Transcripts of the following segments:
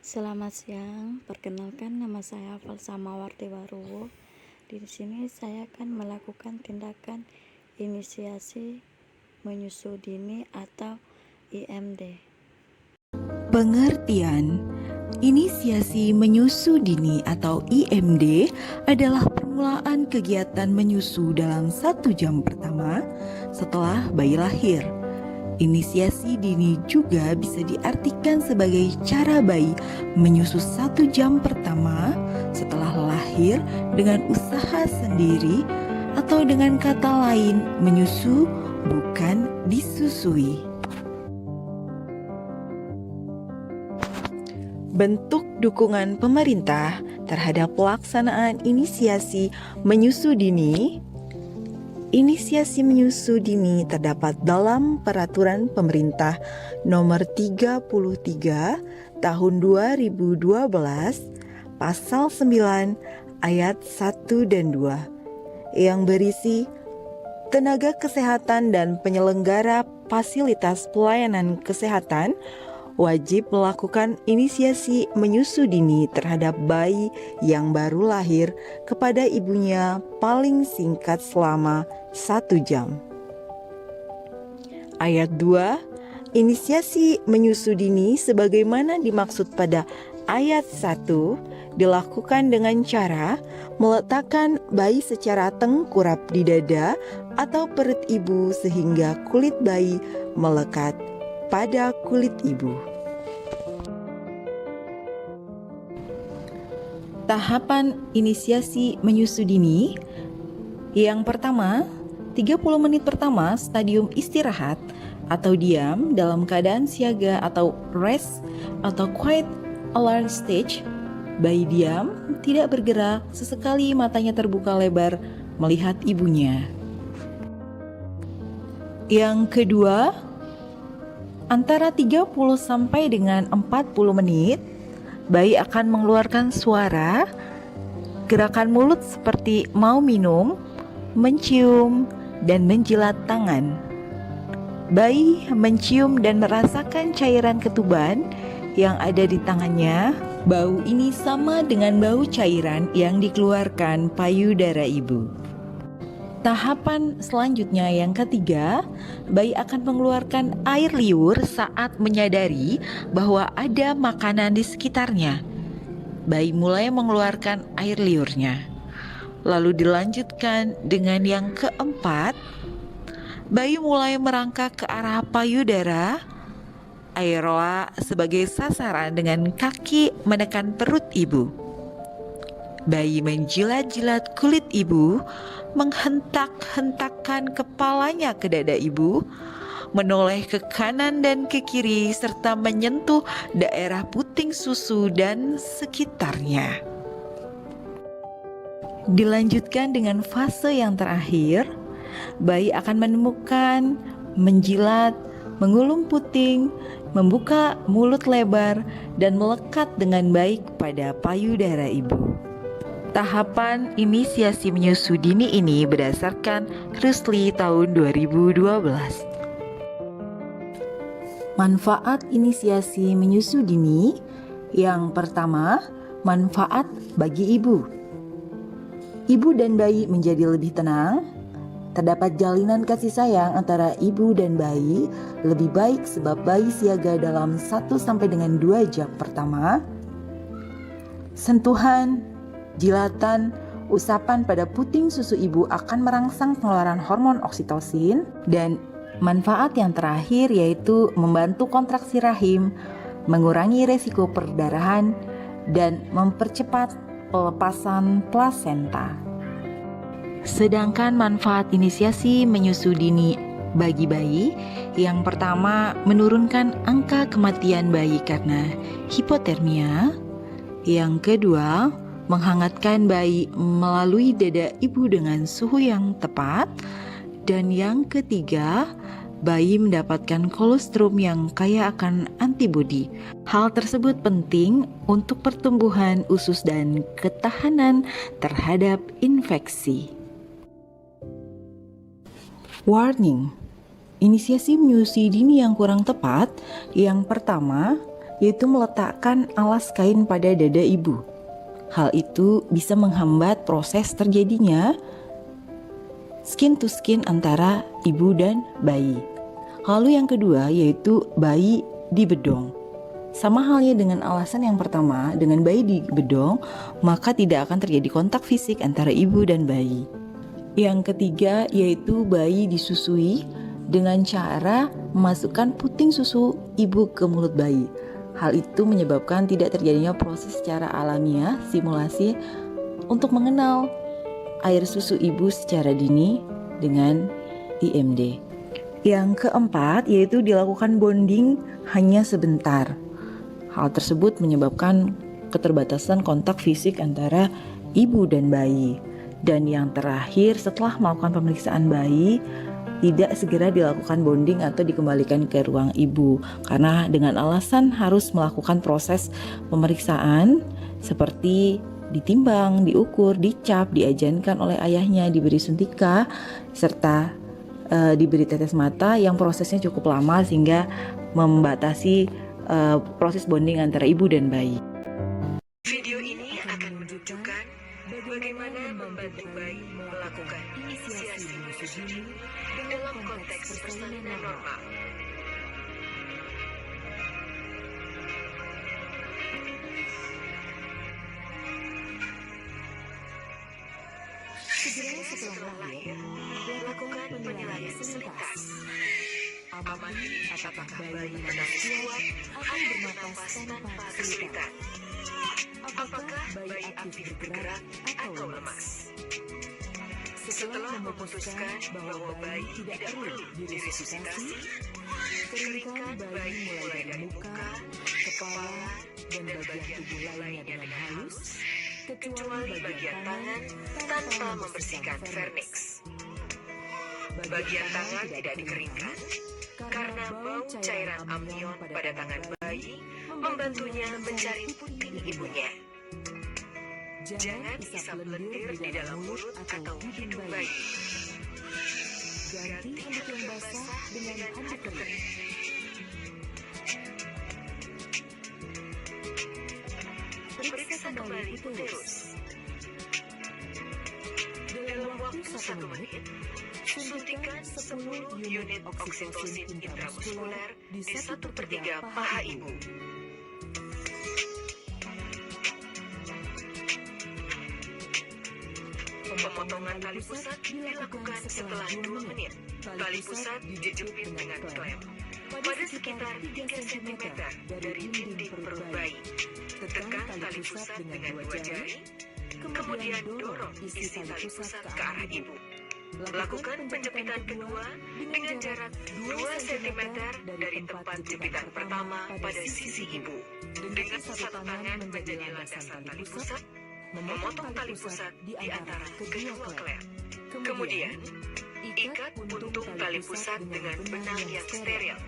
Selamat siang, perkenalkan nama saya Falsama Wartiwaruwo. Di sini saya akan melakukan tindakan inisiasi menyusu dini atau IMD. Pengertian inisiasi menyusu dini atau IMD adalah permulaan kegiatan menyusu dalam 1 jam pertama setelah bayi lahir. Inisiasi dini juga bisa diartikan sebagai cara bayi menyusu 1 jam pertama setelah lahir dengan usaha sendiri, atau dengan kata lain menyusu bukan disusui. Bentuk dukungan pemerintah terhadap pelaksanaan inisiasi menyusu dini. Inisiasi menyusu dini terdapat dalam Peraturan Pemerintah Nomor 33 Tahun 2012 Pasal 9 Ayat 1 dan 2 yang berisi tenaga kesehatan dan penyelenggara fasilitas pelayanan kesehatan wajib melakukan inisiasi menyusu dini terhadap bayi yang baru lahir kepada ibunya paling singkat selama 1 jam. Ayat 2, inisiasi menyusu dini sebagaimana dimaksud pada ayat 1 dilakukan dengan cara meletakkan bayi secara tengkurap di dada atau perut ibu sehingga kulit bayi melekat pada kulit ibu. Tahapan inisiasi menyusu dini. Yang pertama, 30 menit pertama stadium istirahat atau diam dalam keadaan siaga atau rest atau quiet alert stage. Bayi diam, tidak bergerak, sesekali matanya terbuka lebar melihat ibunya. Yang kedua, antara 30 sampai dengan 40 menit, bayi akan mengeluarkan suara, gerakan mulut seperti mau minum, mencium, dan menjilat tangan. Bayi mencium dan merasakan cairan ketuban yang ada di tangannya. Bau ini sama dengan bau cairan yang dikeluarkan payudara ibu. Tahapan selanjutnya yang ketiga, bayi akan mengeluarkan air liur saat menyadari bahwa ada makanan di sekitarnya. Bayi mulai mengeluarkan air liurnya. Lalu dilanjutkan dengan yang keempat, bayi mulai merangkak ke arah payudara. Aeroa sebagai sasaran dengan kaki menekan perut ibu. Bayi menjilat-jilat kulit ibu, menghentak-hentakkan kepalanya ke dada ibu, menoleh ke kanan dan ke kiri, serta menyentuh daerah puting susu dan sekitarnya. Dilanjutkan dengan fase yang terakhir, bayi akan menemukan, menjilat, mengulung puting, membuka mulut lebar, dan melekat dengan baik pada payudara ibu. Tahapan inisiasi menyusu dini ini berdasarkan Rusli tahun 2012. Manfaat inisiasi menyusu dini. Yang pertama, manfaat bagi ibu. Ibu dan bayi menjadi lebih tenang. Terdapat jalinan kasih sayang antara ibu dan bayi lebih baik sebab bayi siaga dalam 1 sampai dengan 2 jam pertama. Sentuhan, jilatan, usapan pada puting susu ibu akan merangsang pengeluaran hormon oksitosin. Dan manfaat yang terakhir yaitu membantu kontraksi rahim, mengurangi resiko perdarahan, dan mempercepat pelepasan plasenta. Sedangkan manfaat inisiasi menyusu dini bagi bayi, yang pertama menurunkan angka kematian bayi karena hipotermia. Yang kedua, menghangatkan bayi melalui dada ibu dengan suhu yang tepat. Dan yang ketiga, bayi mendapatkan kolostrum yang kaya akan antibodi. Hal tersebut penting untuk pertumbuhan usus dan ketahanan terhadap infeksi. Warning, inisiasi menyusui dini yang kurang tepat. Yang pertama, yaitu meletakkan alas kain pada dada ibu. Hal itu bisa menghambat proses terjadinya skin to skin antara ibu dan bayi. Lalu yang kedua yaitu bayi di bedong. Sama halnya dengan alasan yang pertama, dengan bayi di bedong, maka tidak akan terjadi kontak fisik antara ibu dan bayi. Yang ketiga yaitu bayi disusui dengan cara memasukkan puting susu ibu ke mulut bayi. Hal itu menyebabkan tidak terjadinya proses secara alamiah simulasi untuk mengenal air susu ibu secara dini dengan IMD. Yang keempat yaitu dilakukan bonding hanya sebentar. Hal tersebut menyebabkan keterbatasan kontak fisik antara ibu dan bayi. Dan yang terakhir, setelah melakukan pemeriksaan bayi, tidak segera dilakukan bonding atau dikembalikan ke ruang ibu, karena dengan alasan harus melakukan proses pemeriksaan seperti ditimbang, diukur, dicap, diajankan oleh ayahnya, diberi suntika, serta diberi tetes mata yang prosesnya cukup lama sehingga membatasi proses bonding antara ibu dan bayi. Video ini akan menunjukkan bagaimana membantu bayi melakukan inisiasi menyusui dini dalam konteks persalinan normal. Segera setelah lahir, lakukan penilaian selintas. Amati apakah bayi bernafas kuat atau bernafas tanpa kesulitan. Apakah bayi aktif bergerak atau lemas? Setelah memutuskan bahwa bayi tidak perlu diresusitasi, keringkan bayi mulai dari muka, kepala, dan bagian tubuh lainnya dengan halus, kecuali bagian tangan tanpa membersihkan vernix. Bagian tangan tidak dikeringkan karena bau cairan amnion pada tangan bayi membantunya mencari puting ibunya. Jangan isap lendir di dalam mulut atau hidung bayi. Ganti handuk yang basah dengan handuk kering. Periksa kembali uterus. Dalam waktu 1 menit, suntikan 10 unit oksitosin intramuskuler di 1/3 paha ibu. Pemotongan tali pusat dilakukan setelah 2 menit. Tali pusat dijepit dengan klem pada sekitar 3 cm dari dinding perut bayi. Tekan tali pusat dengan 2 jari, kemudian dorong isi tali pusat ke arah ibu. Lakukan penjepitan kedua dengan jarak 2 cm dari tempat jepitan pertama pada sisi ibu. Dengan satu tangan menjadi landasan tali pusat, memotong tali pusat di antara kedua klep. Kemudian, ikat puntung tali pusat dengan benang yang steril.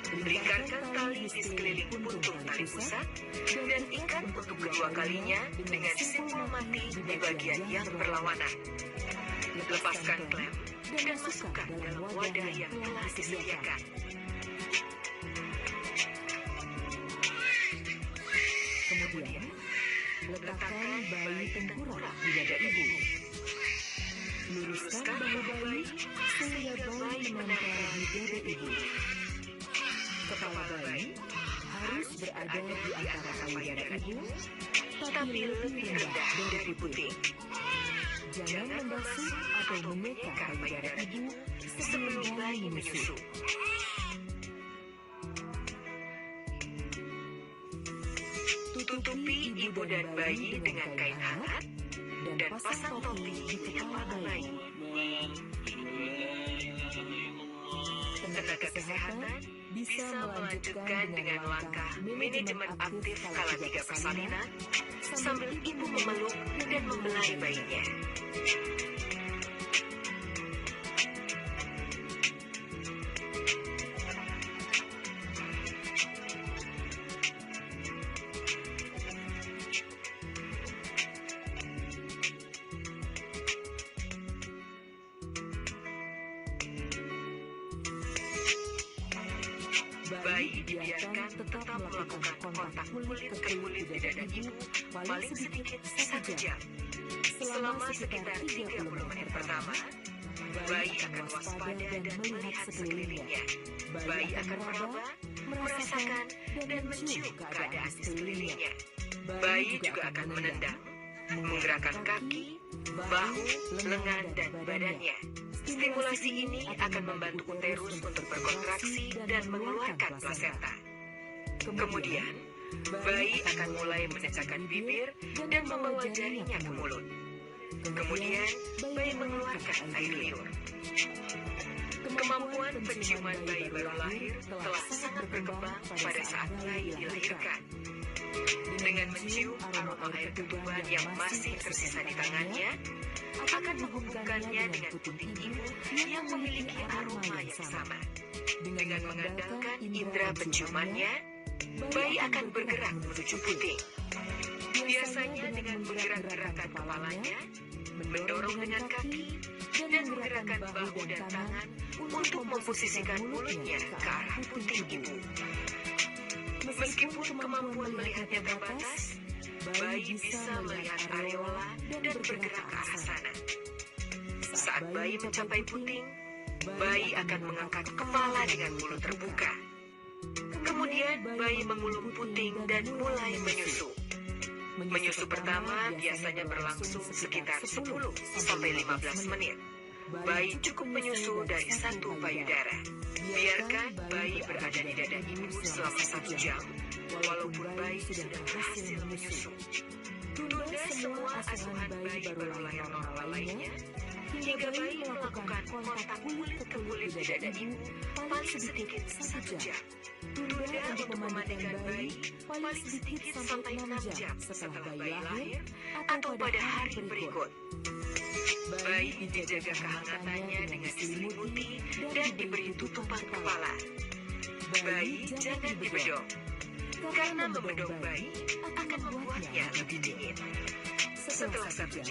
Lingkarkan tali di sekeliling puntung tali pusat dan ikat untuk kedua kalinya dengan simbol mati di bagian yang berlawanan. Lepaskan klem dan masukkan dalam wadah yang telah disediakan. Kemudian, letakkan bayi tengkurap di dada ibu. Luruskan bahu bayi sehingga bayi menempel di dada ibu. Kepala bayi harus berada di antara payudara ibu, tapi lebih rendah dari puting. Jangan membasuh atau memeka payudara ibu sebelum bayi menyusu. Tutupi ibu dan bayi dengan kain hangat dan pasang topi di kepala bayi. Tenaga kesehatan bisa melanjutkan dengan langkah manajemen aktif kala 3 persalinan sambil ibu memeluk dan membelai bayinya. Bayi dibiarkan tetap melakukan kontak kulit ke kulit di dada ibu paling sedikit 1 jam. Selama sekitar 30 menit pertama, bayi akan waspada dan melihat sekelilingnya. Bayi akan meraba, merasakan, dan mencium keadaan di sekelilingnya. Bayi juga akan menendang, menggerakkan kaki, bahu, lengan, dan badannya. Stimulasi ini akan membantu uterus untuk berkontraksi dan mengeluarkan plasenta. Kemudian, bayi akan mulai menecakkan bibir dan membawa jarinya ke mulut. Kemudian, bayi mengeluarkan air liur. Kemampuan penciuman bayi baru lahir telah sangat berkembang pada saat bayi dilahirkan. Dengan mencium aroma air ketuban yang masih tersisa di tangannya, akan menghubungkannya dengan puting ibu yang memiliki aroma yang sama. Dengan mengandalkan indera penciumannya, bayi akan bergerak menuju puting. Biasanya dengan menggerak-gerakkan kepalanya, mendorong dengan kaki, dan menggerakkan bahu dan tangan untuk memposisikan mulutnya ke arah puting ibu. Meskipun kemampuan melihatnya terbatas, bayi bisa melihat areola dan bergerak ke arah sana. Saat bayi mencapai puting, bayi akan mengangkat kepala dengan mulut terbuka. Kemudian bayi mengulum puting dan mulai menyusu. Menyusu pertama biasanya berlangsung sekitar 10 sampai 15 menit. Bayi cukup menyusu dari 1 payudara. Biarkan bayi berada di dada ibu selama 1 jam, walaupun bayi sudah berhasil menyusu. Tunda semua asuhan bayi baru lahir normal lainnya, hingga bayi melakukan kontak kulit ke kulit di dada ibu paling sedikit 1 jam. Tunda untuk memandikan bayi paling sedikit sampai 6 jam setelah bayi lahir atau pada hari berikut. Bayi dijaga kehangatannya dengan diselimuti dan diberi tutupan kepala. Bayi jangan dibedong, karena membedong bayi akan membuatnya lebih dingin. Setelah 1 jam,